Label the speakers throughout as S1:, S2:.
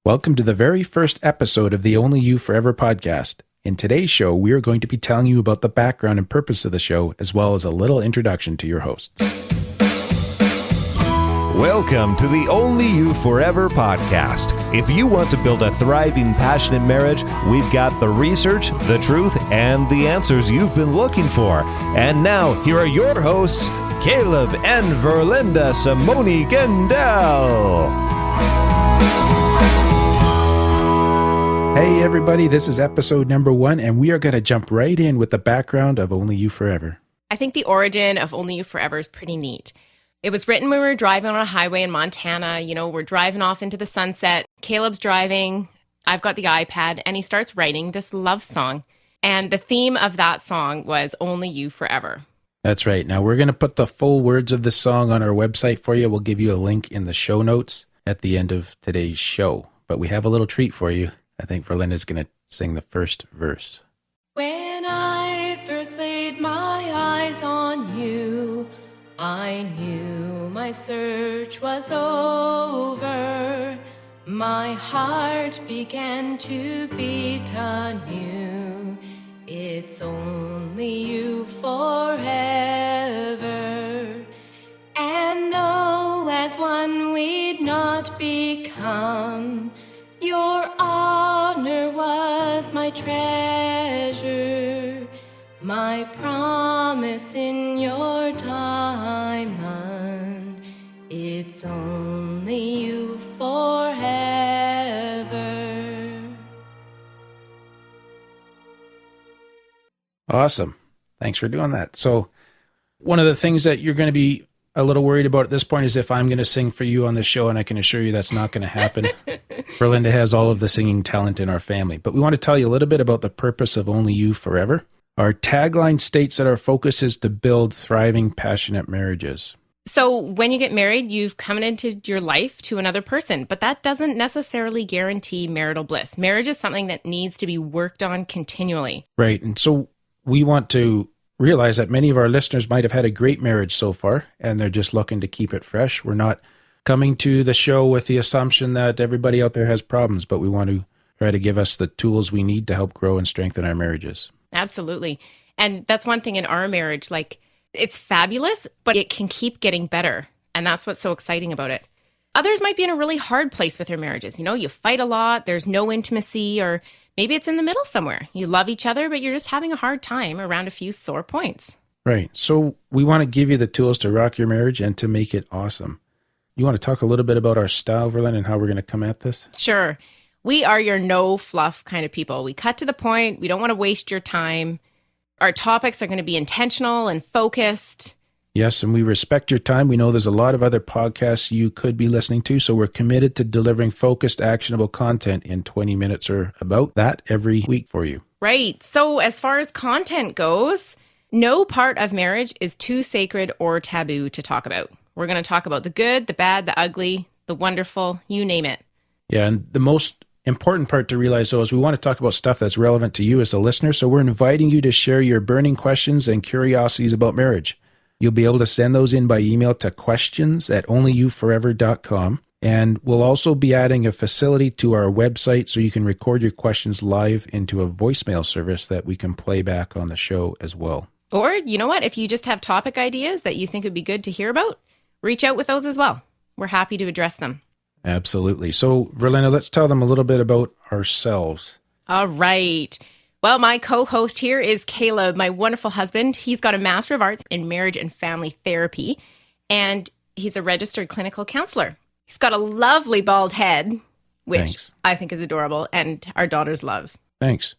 S1: Welcome to the very first episode of the Only You Forever podcast. In today's show, we are going to be telling you about the background and purpose of the show, as well as a little introduction to your hosts.
S2: Welcome to the Only You Forever podcast. If you want to build a thriving, passionate marriage, we've got the research, the truth, and the answers you've been looking for. And now, here are your hosts, Caleb and Verlynda Simonyi-Gindele.
S1: Hey everybody, this is episode number 1, and we are going to jump right in with the background of Only You Forever.
S3: I think the origin of Only You Forever is pretty neat. It was written when we were driving on a highway in Montana. You know, we're driving off into the sunset. Caleb's driving. I've got the iPad, and he starts writing this love song. And the theme of that song was Only You Forever.
S1: That's right. Now, we're going to put the full words of this song on our website for you. We'll give you a link in the show notes at the end of today's show. But we have a little treat for you. I think Verlynda's going to sing the first verse.
S3: When I first laid my eyes on you, I knew my search was over. My heart began to beat anew. It's only you forever. And though as one we'd not become, your honor was my treasure, my promise in your diamond. It's only you forever.
S1: Awesome. Thanks for doing that. So one of the things that you're going to be a little worried about at this point is if I'm going to sing for you on this show, and I can assure you that's not going to happen. Verlynda has all of the singing talent in our family. But we want to tell you a little bit about the purpose of Only You Forever. Our tagline states that our focus is to build thriving, passionate marriages.
S3: So when you get married, you've come into your life to another person, but that doesn't necessarily guarantee marital bliss. Marriage is something that needs to be worked on continually.
S1: Right. And so we want to realize that many of our listeners might have had a great marriage so far, and they're just looking to keep it fresh. We're not coming to the show with the assumption that everybody out there has problems, but we want to try to give us the tools we need to help grow and strengthen our marriages.
S3: Absolutely. And that's one thing in our marriage, like, it's fabulous, but it can keep getting better. And that's what's so exciting about it. Others might be in a really hard place with their marriages. You know, you fight a lot, there's no intimacy, or maybe it's in the middle somewhere. You love each other, but you're just having a hard time around a few sore points.
S1: Right. So we want to give you the tools to rock your marriage and to make it awesome. You want to talk a little bit about our style, Verlynda, and how we're going to come at this?
S3: Sure. We are your no fluff kind of people. We cut to the point. We don't want to waste your time. Our topics are going to be intentional and focused.
S1: Yes, and we respect your time. We know there's a lot of other podcasts you could be listening to, so we're committed to delivering focused, actionable content in 20 minutes or about that every week for you.
S3: Right. So as far as content goes, no part of marriage is too sacred or taboo to talk about. We're going to talk about the good, the bad, the ugly, the wonderful, you name it.
S1: Yeah, and the most important part to realize, though, is we want to talk about stuff that's relevant to you as a listener, so we're inviting you to share your burning questions and curiosities about marriage. You'll be able to send those in by email to questions@onlyyouforever.com. And we'll also be adding a facility to our website so you can record your questions live into a voicemail service that we can play back on the show as well.
S3: Or, you know what, if you just have topic ideas that you think would be good to hear about, reach out with those as well. We're happy to address them.
S1: Absolutely. So, Verlynda, let's tell them a little bit about ourselves.
S3: All right. Well, my co-host here is Caleb, my wonderful husband. He's got a Master of Arts in Marriage and Family Therapy, and he's a registered clinical counselor. He's got a lovely bald head, which
S1: Thanks.
S3: I think is adorable, and our daughters love.
S1: Thanks.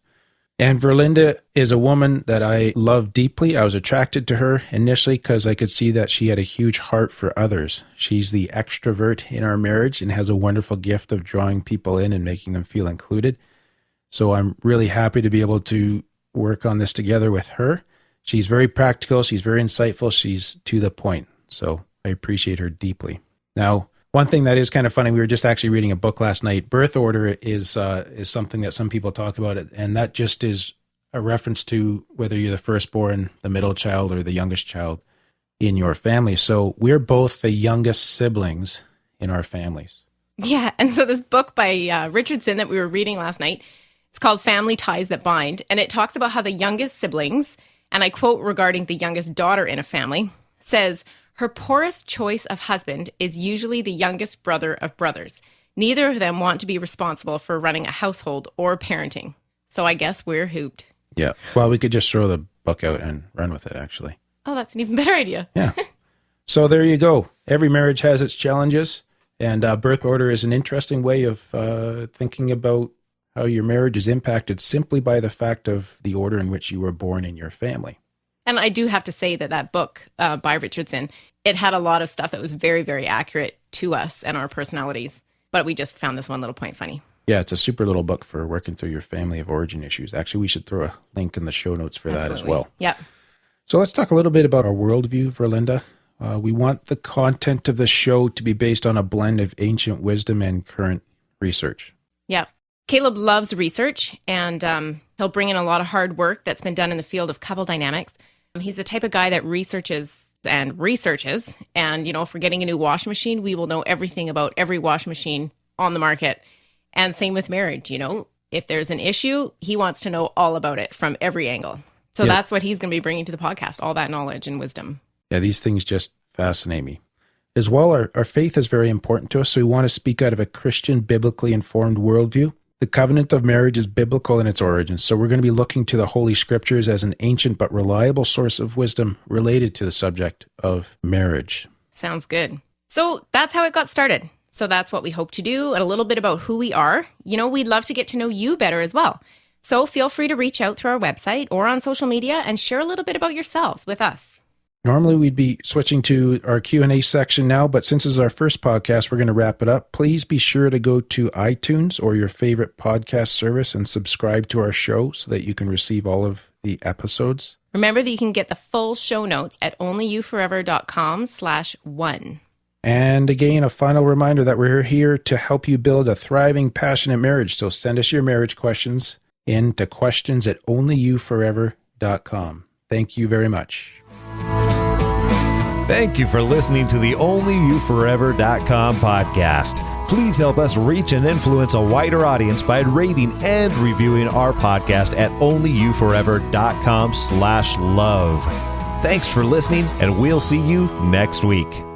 S1: And Verlynda is a woman that I love deeply. I was attracted to her initially because I could see that she had a huge heart for others. She's the extrovert in our marriage and has a wonderful gift of drawing people in and making them feel included. So I'm really happy to be able to work on this together with her. She's very practical. She's very insightful. She's to the point. So I appreciate her deeply. Now, one thing that is kind of funny, we were just actually reading a book last night. Birth order is something that some people talk about, and that just is a reference to whether you're the firstborn, the middle child, or the youngest child in your family. So we're both the youngest siblings in our families.
S3: Yeah. And so this book by Richardson that we were reading last night, it's called Family Ties That Bind. And it talks about how the youngest siblings, and I quote regarding the youngest daughter in a family, says, her poorest choice of husband is usually the youngest brother of brothers. Neither of them want to be responsible for running a household or parenting. So I guess we're hooped.
S1: Yeah. Well, we could just throw the book out and run with it, actually.
S3: Oh, that's an even better idea.
S1: Yeah. So there you go. Every marriage has its challenges, and birth order is an interesting way of thinking about how your marriage is impacted simply by the fact of the order in which you were born in your family.
S3: And I do have to say that book by Richardson, it had a lot of stuff that was very, very accurate to us and our personalities. But we just found this one little point funny.
S1: Yeah, it's a super little book for working through your family of origin issues. Actually, we should throw a link in the show notes for that as well.
S3: Yep.
S1: So let's talk a little bit about our worldview, Verlynda. We want the content of the show to be based on a blend of ancient wisdom and current research.
S3: Yeah. Caleb loves research, and he'll bring in a lot of hard work that's been done in the field of couple dynamics. He's the type of guy that researches. And, if we're getting a new washing machine, we will know everything about every washing machine on the market. And same with marriage, if there's an issue, he wants to know all about it from every angle. So That's what he's going to be bringing to the podcast, all that knowledge and wisdom.
S1: Yeah, these things just fascinate me. As well, our faith is very important to us, so we want to speak out of a Christian, biblically informed worldview. The covenant of marriage is biblical in its origins, so we're going to be looking to the Holy Scriptures as an ancient but reliable source of wisdom related to the subject of marriage.
S3: Sounds good. So that's how it got started. So that's what we hope to do, and a little bit about who we are. We'd love to get to know you better as well. So feel free to reach out through our website or on social media and share a little bit about yourselves with us.
S1: Normally, we'd be switching to our Q&A section now, but since this is our first podcast, we're going to wrap it up. Please be sure to go to iTunes or your favorite podcast service and subscribe to our show so that you can receive all of the episodes.
S3: Remember that you can get the full show notes at onlyyouforever.com/1.
S1: And again, a final reminder that we're here to help you build a thriving, passionate marriage. So send us your marriage questions in to questions@onlyyouforever.com. Thank you very much.
S2: Thank you for listening to the OnlyYouForever.com podcast. Please help us reach and influence a wider audience by rating and reviewing our podcast at OnlyYouForever.com/love. Thanks for listening, and we'll see you next week.